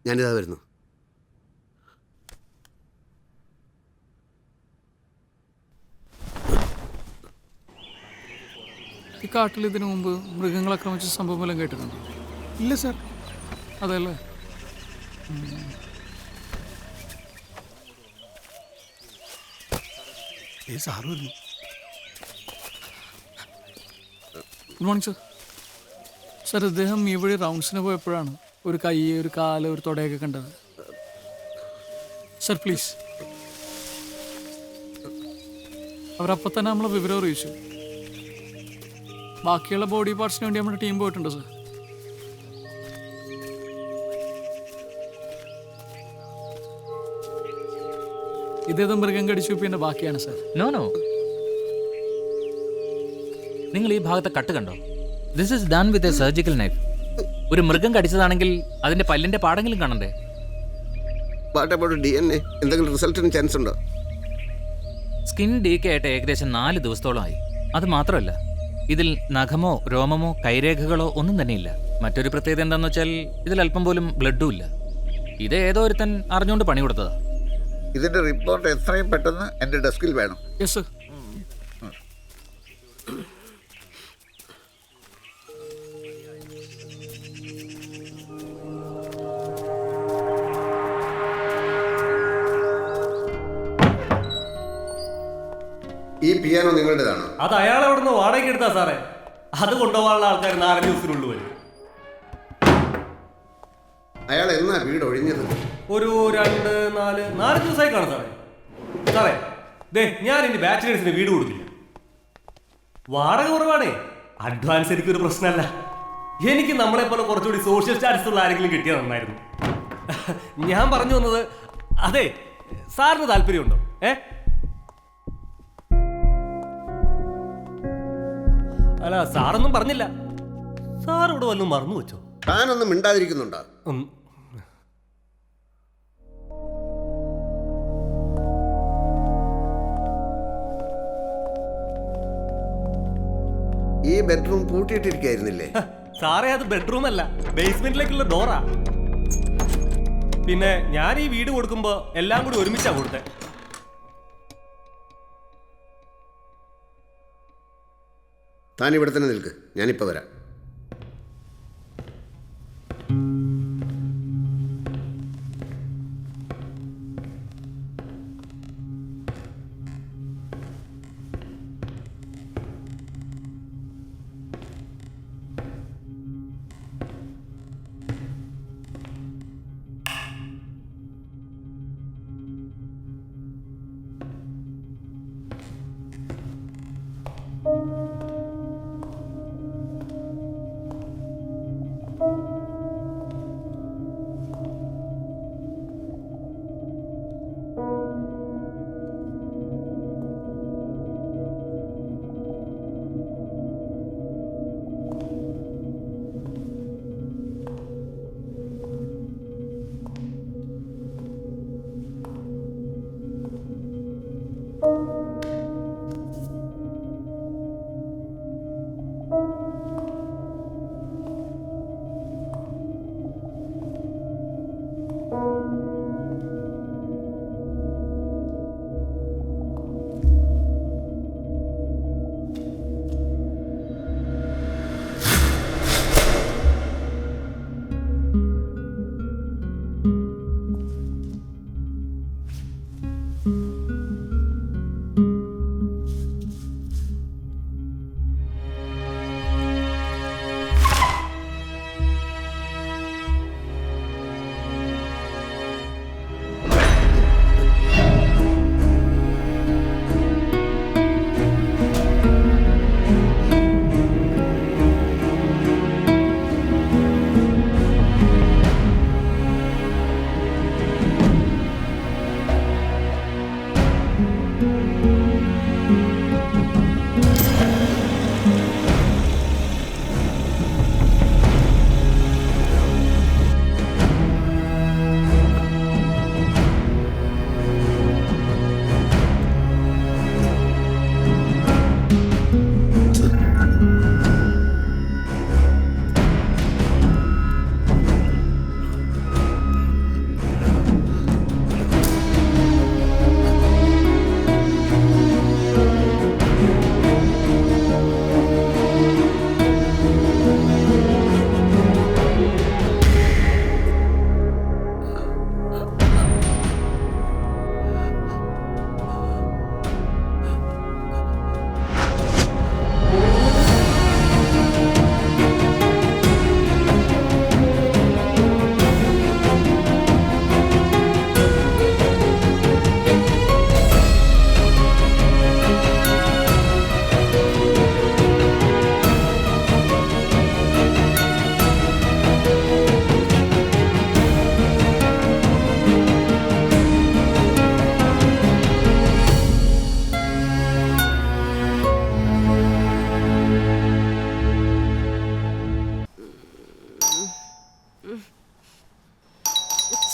ഞാനിതാ വരുന്നു. ഈ കാട്ടിൽ ഇതിനു മുമ്പ് മൃഗങ്ങൾ ആക്രമിച്ച സംഭവം എല്ലാം കേട്ടിട്ടുണ്ടോ? ഇല്ല സാർ. അതെല്ലേ. സാറ് വരുന്നു. Good morning sir. സാർ, ഇദ്ദേഹം ഈ വഴി റൗണ്ട്സിന് പോയപ്പോഴാണ് ഒരു കൈ, ഒരു കാല്, ഒരു തുടയൊക്കെ കണ്ടത്. Sir please. അവരപ്പം തന്നെ നമ്മളെ വിവരം അറിയിച്ചു. ബാക്കിയുള്ള ബോഡി പാർട്സിന് വേണ്ടി നമ്മുടെ ടീം പോയിട്ടുണ്ട് സർ. ഇതേത് മൃഗം കടിച്ചു പിന്നെ ബാക്കിയാണ് സർ. നോ നിങ്ങൾ ഈ ഭാഗത്തെ കട്ട് കണ്ടോ? This is done with a surgical knife. ഒരു മൃഗം കടിച്ചതാണെങ്കിൽ അതിന്റെ പല്ലിന്റെ പാടെങ്കിലും കാണണ്ടേ? DNA എന്തെങ്കിലും റിസൾട്ടിന് ചാൻസ് ഉണ്ടോ? സ്കിൻ ഡീക്കെ ആയിട്ട് ഏകദേശം 4 ദിവസത്തോളമായി. അത് മാത്രമല്ല, ഇതിൽ നഖമോ രോമമോ കൈരേഖകളോ ഒന്നും തന്നെയില്ല. മറ്റൊരു പ്രത്യേകത എന്താണെന്ന് വെച്ചാൽ ഇതിൽ അല്പം പോലും ബ്ലഡും ഇല്ല. ഇത് ഏതോ ഒരുത്തൻ അറിഞ്ഞുകൊണ്ട് പണി കൊടുത്തതാ. ഇതിന്റെ റിപ്പോർട്ട് എത്രയും പെട്ടെന്ന് എൻ്റെ ഡെസ്കിൽ വേണം. Yes sir. ഈ പിയാനോ നിങ്ങളുടേതാണോ? അത് അയാൾ അവിടെ നിന്ന് വാടകയ്ക്ക് എടുത്താ സാറേ. അത് കൊണ്ടുപോകാനുള്ള ആൾക്കാർ 4 ദിവസത്തിനുള്ളിൽ വരും. അയാൾ എന്നാ വീട് ഒഴിഞ്ഞത്? ഒരു 2-4 ദിവസമായി കാണും സാറേ. സാറേ ദേ, ഞാൻ ഇനി ബാച്ചിലേഴ്സിന് വീട് കൊടുക്കില്ല. വാടക കുറവാണേ. അഡ്വാൻസ് എനിക്കൊരു പ്രശ്നമല്ല. എനിക്ക് നമ്മളെ പോലെ കുറച്ചുകൂടി സോഷ്യൽ സ്റ്റാറ്റസ് ഉള്ള ആരെങ്കിലും കിട്ടിയാൽ നന്നായിരുന്നു. ഞാൻ പറഞ്ഞു വന്നത്, അതെ സാറിന് താല്പര്യമുണ്ടോ? അല്ല, സാറൊന്നും പറഞ്ഞില്ല. സാർ ഇവിടെ വല്ലതും മറന്നു വെച്ചോ? താനൊന്നും മിണ്ടാതിരിക്കുന്നുണ്ടോ? ഈ ബെഡ്റൂം പൂട്ടിയിട്ടിരിക്കായിരുന്നില്ലേ? സാറേ, അത് ബെഡ്റൂം അല്ല, ബേസ്മെന്റിലേക്കുള്ള ഡോറാ. പിന്നെ ഞാൻ ഈ വീട് കൊടുക്കുമ്പോ എല്ലാം കൂടി ഒരുമിച്ചാ കൊടുത്തേ. താൻ ഇവിടെ തന്നെ നിൽക്ക്, ഞാനിപ്പോൾ വരാം.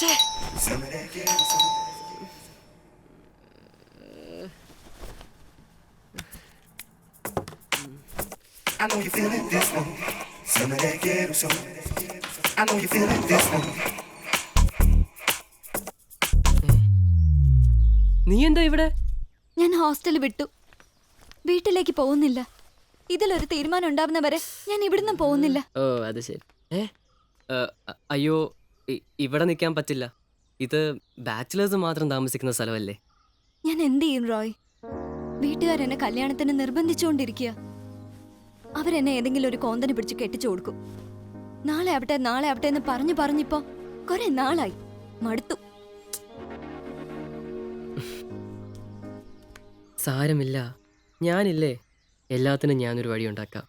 I know you feel it this one. Some of that ghetto soul. I know you feel it this one. നീ എന്താ ഇവിടെ? ഞാൻ ഹോസ്റ്റൽ വിട്ടു. വീട്ടിലേക്ക് പോകുന്നില്ല. ഇതിലൊരു തീരുമാനം ഉണ്ടാവുന്നവരെ ഞാൻ ഇവിടുന്ന് പോകുന്നില്ല. ഓ അത് ശരി. അയ്യോ ഇവിടെ നിൽക്കാൻ പറ്റില്ല. ഇത് ബാച്ചിലേഴ്സ് മാത്രം താമസിക്കുന്ന സ്ഥലമല്ലേ. ഞാൻ എന്ത് ചെയ്യും റോയ്? വീട്ടുകാരെന്നെ കല്യാണത്തിന് നിർബന്ധിച്ചുകൊണ്ടിരിക്കുക. അവരെന്നെ ഏതെങ്കിലും ഒരു കോന്തന് പിടിച്ച് കെട്ടിച്ചു കൊടുക്കും. നാളെ ആവട്ടെ എന്ന് പറഞ്ഞിപ്പോ കുറെ നാളായി. മടുത്തു. സാരമില്ല, ഞാനില്ലേ, എല്ലാത്തിനും ഞാനൊരു വഴി ഉണ്ടാക്കാം.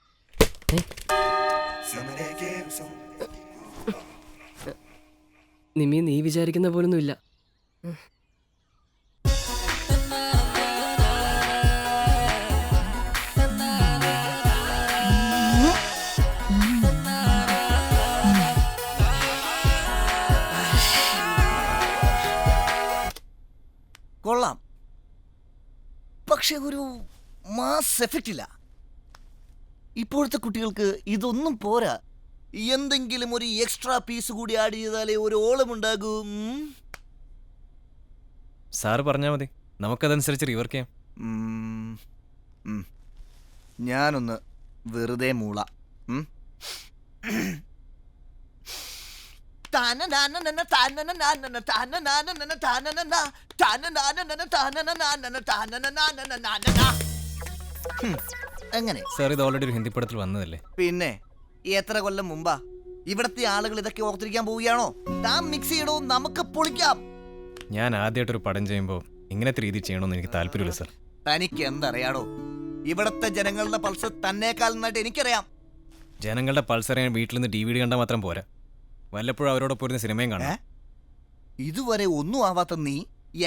നിമി, നീ വിചാരിക്കുന്ന പോലൊന്നുമില്ല. കൊള്ളാം, പക്ഷെ ഒരു മാസ് എഫക്റ്റ് ഇല്ല. ഇപ്പോഴത്തെ കുട്ടികൾക്ക് ഇതൊന്നും പോരാ. എന്തെങ്കിലും ഒരു എക്സ്ട്രാ പീസ് കൂടി ആഡ് ചെയ്താലേ ഒരു ഓളമുണ്ടാകും. സാറ് പറഞ്ഞാൽ മതി, നമുക്കതനുസരിച്ച് റിവർക്ക് ചെയ്യാം. ഞാനൊന്ന് വെറുതെ മൂള. എങ്ങനെ സാർ, ഇത് ഓൾറെഡി ഒരു ഹിന്ദി പടത്തിൽ വന്നതല്ലേ? പിന്നെ എത്ര കൊല്ലം മുമ്പാ? ഇവിടത്തെ ആളുകൾ ഇതൊക്കെ ഓർത്തിരിക്കാൻ പോവുകയാണോ? താൻ മിക്സ് ചെയ്യണോ, നമുക്ക് പൊളിക്കാം. ഞാൻ ആദ്യമായിട്ടൊരു പടം ചെയ്യുമ്പോൾ ഇങ്ങനത്തെ രീതി ചെയ്യണമെന്ന് എനിക്ക് താല്പര്യമില്ല സാർ. തനിക്ക് എന്തറിയാടോ? ഇവിടത്തെ ജനങ്ങളുടെ പൾസ് തന്നേക്കാൾ നന്നായിട്ട് എനിക്കറിയാം. ജനങ്ങളുടെ പൾസറിയാൻ വീട്ടിൽ നിന്ന് DVD കണ്ടാൽ മാത്രം പോരാ, വല്ലപ്പോഴും അവരോടൊപ്പം ഇരുന്ന് സിനിമയും കാണാം. ഇതുവരെ ഒന്നും ആവാത്ത നീ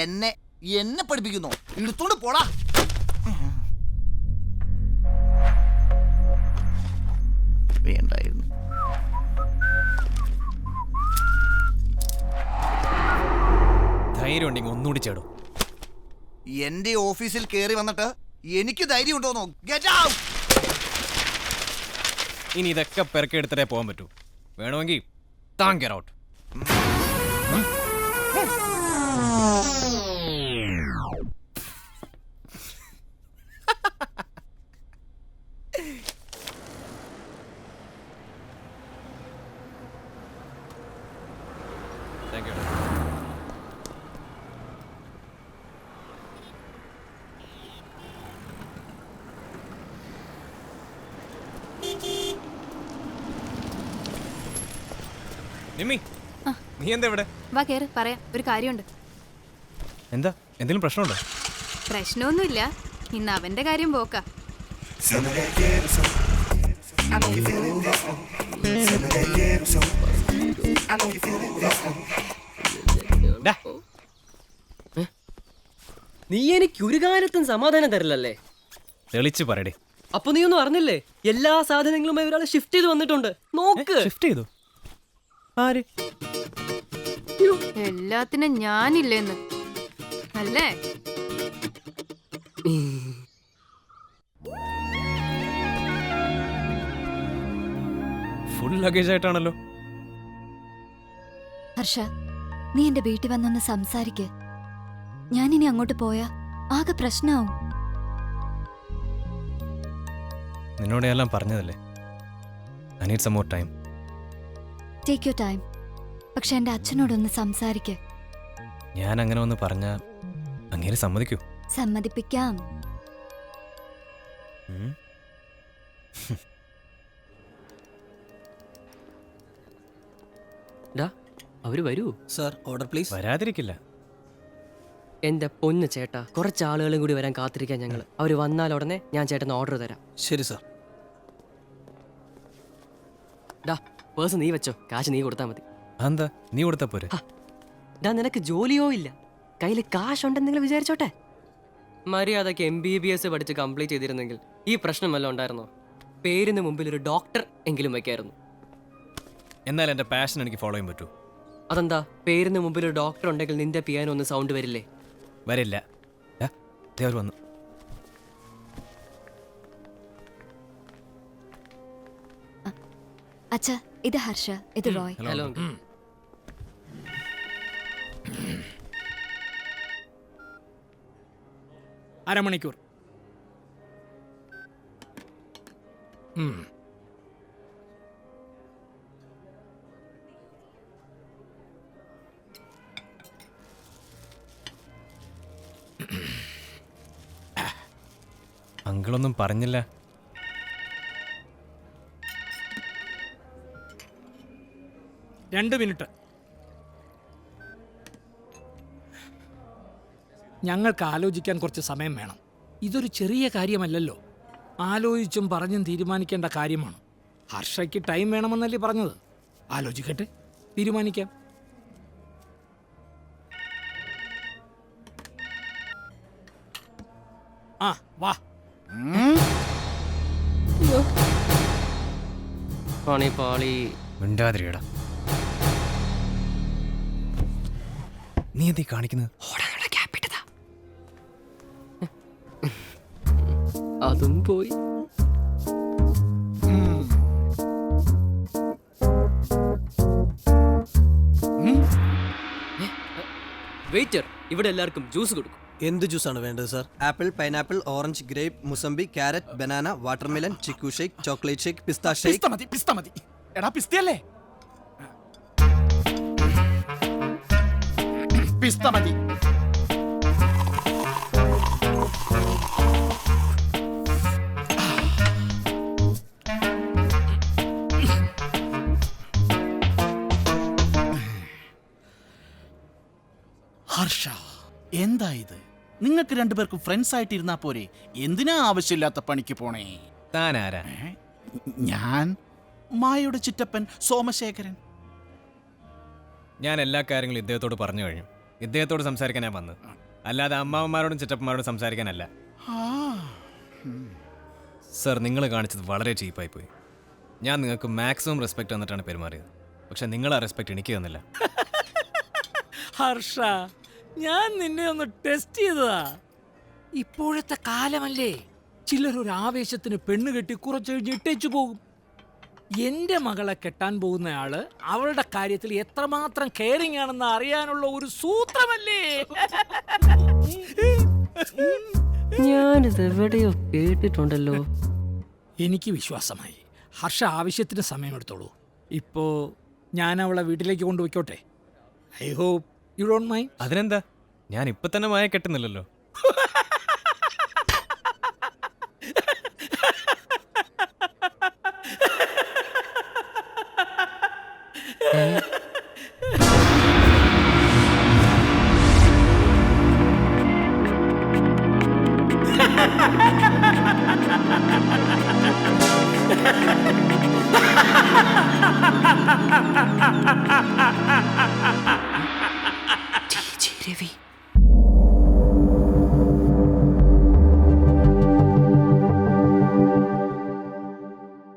എന്നെ പഠിപ്പിക്കുന്നു. എടുത്തോണ്ട് പോടാ. വേണ്ടായിരുന്നു. ധൈര്യം ഉണ്ടെങ്കിൽ ഒന്നുകൂടി ചേടും. എന്റെ ഓഫീസിൽ കയറി വന്നിട്ട് എനിക്ക് ധൈര്യം ഉണ്ടോന്നോ? Get out. ഇനി ഇതൊക്കെ പെരക്കെടുത്തിട്ടേ പോകാൻ പറ്റൂ. വേണമെങ്കിൽ താൻ get out. Thank you. Nimmi, നീ എന്താ ഇവിടെ? വാ കേറ്, പറയാം. ഒരു കാര്യമുണ്ട്. എന്താ, എന്തെങ്കിലും പ്രശ്നമുണ്ടോ? പ്രശ്നമൊന്നുമില്ല, ഇന്ന് അവന്റെ കാര്യം പോക്കാ. Some of that ghetto soul. I know you feel it this one. Some of that ghetto soul. I know you feel it this one. നീ എനിക്ക് ഒരു കാലത്തും സമാധാനം തരില്ലല്ലേ? തെളിച്ച് പറയടേ. അപ്പൊ നീ ഒന്നും അറിഞ്ഞില്ലേ? എല്ലാ സാധനങ്ങളുമായി ഒരാൾ ഷിഫ്റ്റ് ചെയ്ത് വന്നിട്ടുണ്ട്. നോക്ക്. ഷിഫ്റ്റ് ചെയ്തു? ആര്? എല്ലാത്തിനും ഞാനില്ലെന്ന് അല്ലേ? Full luggage ആയിട്ടാണല്ലോ. ഹർഷ, നീ എന്റെ വീട്ടിൽ വന്നൊന്ന് സംസാരിക്ക്. ഞാനിനി അങ്ങോട്ട് പോയാ ആകെ പ്രശ്നമാവും. നിന്നോട് എല്ലാം പറഞ്ഞതല്ലേ. I need some more time. Take your time. പക്ഷെ എന്റെ അച്ഛനോടൊന്ന് സംസാരിക്ക്. ഞാൻ അങ്ങനെ ഒന്ന് പറഞ്ഞാൽ അങ്ങേര് സമ്മതിക്കൂ? സമ്മതിപ്പിക്കാം. അവര് വരൂ. Sir, order please. വരാതിരിക്കില്ല. എന്റെ പൊന്ന് ചേട്ടാ, കുറച്ച് ആളുകളും കൂടി വരാൻ കാത്തിരിക്കാൻ ഞങ്ങൾ. അവര് വന്നാൽ ഉടനെ ഞാൻ ചേട്ടന് ഓർഡർ തരാം. ശരി സർ. പേഴ്സ് നീ വെച്ചോ, കാശ് നീ കൊടുത്താൽ മതി. എന്താ, നീ കൊടുത്താ പോരെ? നിനക്ക് ജോലിയോ ഇല്ല, കയ്യിൽ കാശുണ്ടെന്നെങ്കിലും വിചാരിച്ചോട്ടെ. മര്യാദക്ക് MBBS പഠിച്ച് കംപ്ലീറ്റ് ചെയ്തിരുന്നെങ്കിൽ ഈ പ്രശ്നം വല്ലതും ഉണ്ടായിരുന്നോ? പേരിന് മുമ്പിൽ ഒരു ഡോക്ടർ എങ്കിലും വയ്ക്കായിരുന്നു. എന്നാൽ എൻ്റെ പാഷൻ എനിക്ക് ഫോളോ ചെയ്യാൻ പറ്റൂ. അതെന്താ? പേരിന് മുമ്പിൽ ഒരു ഡോക്ടർ ഉണ്ടെങ്കിൽ നിന്റെ പിയാനോ ഒന്ന് സൗണ്ട് വരില്ലേ? വരില്ല. അവർ വന്നു. അച്ഛാ, ഇത് ഹർഷ, ഇത് റോയ്. ഹലോ. അരമണിക്കൂർ. അങ്കിളൊന്നും പറഞ്ഞില്ല. രണ്ട് മിനിറ്റ്. ഞങ്ങൾക്ക് ആലോചിക്കാൻ കുറച്ച് സമയം വേണം. ഇതൊരു ചെറിയ കാര്യമല്ലല്ലോ. ആലോചിച്ചും പറഞ്ഞും തീരുമാനിക്കേണ്ട കാര്യമാണ്. ഹർഷയ്ക്ക് ടൈം വേണമെന്നല്ലേ പറഞ്ഞത്? ആലോചിക്കട്ടെ, തീരുമാനിക്കാം. ആ വാ. പണി പാളി. മിണ്ടാതിരിയടാ. നീ എന്തീ കാണിക്കുന്നത്? അതും പോയി. വെയിറ്റർ, ഇവിടെ എല്ലാവർക്കും ജ്യൂസ് കൊടുക്കും. എന്ത് ജ്യൂസാണ് വേണ്ടത് sir? Apple, pineapple, orange, grape, mosambi, carrot, banana, watermelon, chikoo shake, chocolate shake, pista shake. Pista മതി. എടാ, പിസ്തയല്ലേ? പിസ്ത മതി. ഹർഷ, എന്താ ഇത്? നിങ്ങൾക്ക് രണ്ടുപേർക്കും ഫ്രണ്ട്സ് ആയിട്ട് ഇരുന്നാ പോരെ? എന്തിനാ ആവശ്യമില്ലാത്ത പണിക്ക് പോണേ? താൻ ആരാ? ഞാൻ മായയുടെ ചിറ്റപ്പൻ സോമശേഖരൻ. ഞാൻ എല്ലാ കാര്യങ്ങളും ഇദ്ദേഹത്തോട് പറഞ്ഞു കഴിഞ്ഞു. ഇദ്ദേഹത്തോട് സംസാരിക്കാൻ ഞാൻ വന്നത്, അല്ലാതെ അമ്മാവന്മാരോടും ചിറ്റപ്പന്മാരോടും സംസാരിക്കാനല്ല. സർ, നിങ്ങൾ കാണിച്ചത് വളരെ ചീപ്പായി പോയി. ഞാൻ നിങ്ങൾക്ക് മാക്സിമം റെസ്പെക്ട് തന്നിട്ടാണ് പെരുമാറിയത്. പക്ഷെ നിങ്ങൾ ആ റെസ്പെക്ട് എനിക്ക് തന്നില്ല. ഹർഷ, ഞാൻ നിന്നെ ഒന്ന് ടെസ്റ്റ് ചെയ്തതാ. ഇപ്പോഴത്തെ കാലമല്ലേ, ചിലരൊരു ആവേശത്തിന് പെണ്ണ് കെട്ടി കുറച്ച് കഴിഞ്ഞ് ഇട്ടേച്ചു പോകും. എൻ്റെ മകളെ കെട്ടാൻ പോകുന്നയാള് അവളുടെ കാര്യത്തിൽ എത്രമാത്രം കെയറിംഗ് ആണെന്ന് അറിയാനുള്ള ഒരു സൂത്രമല്ലേ? ഞാനിത് എവിടെയോ കേട്ടിട്ടുണ്ടല്ലോ. എനിക്ക് വിശ്വാസമായി. ഹർഷ ആവശ്യത്തിന് സമയമെടുത്തോളൂ. ഇപ്പോ ഞാൻ അവളെ വീട്ടിലേക്ക് കൊണ്ടുപോയിക്കോട്ടെ? I hope you don't mind. അതിനെന്താ, ഞാൻ ഇപ്പൊ തന്നെ മായ കെട്ടുന്നില്ലല്ലോ. രവി